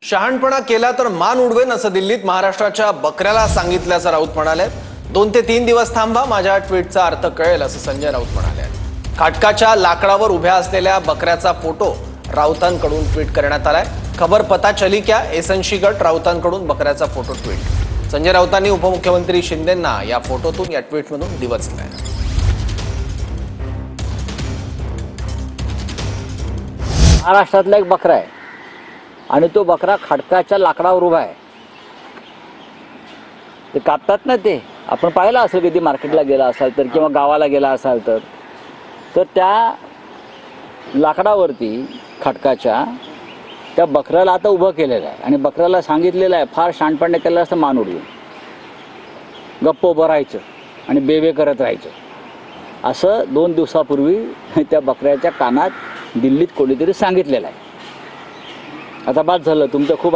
शहाणपणा केला तर मान उडवेन असं दिल्लीत महाराष्ट्राच्या बकऱ्याला सांगितल्याचं राऊत म्हणाले। 2 ते 3 दिवस थांबा, माझ्या ट्विटचा अर्थ कळेल असं संजय राऊत म्हणाले। खाटकाच्या लाकडावर उभ्या असलेल्या बकऱ्याचा फोटो राऊतांकडून ट्विट करण्यात आलाय। खबर पता चली क्या, एसएनसी गट राऊतांकडून बकऱ्याचा फोटो ट्विट। संजय राऊतांनी उपमुख्यमंत्री शिंदेंना या फोटोतून या ट्विटमधून डिवचलंय। महाराष्ट्रातला एक बकरा आहे आणि तो बकरा खडकाच्या लाकडावर उभा आहे। ते कापतात ना, ते आपण पाहिलं असेल कधी मार्केटला गेला असाल तर किंवा गावाला गेला असाल तर त्या लाकडावरती खडकाच्या त्या बकऱ्याला आता उभं केलेलं आहे आणि बकऱ्याला सांगितलेलं आहे, फार शहाणपणे केलं असतं मान उडवून गप्प उभं राहायचं आणि बेबे करत राहायचं असं 2 दिवसापूर्वी त्या बकऱ्याच्या कानात दिल्लीत कोणीतरी सांगितलेलं आहे। आता बाद झालं, तुमचं खूप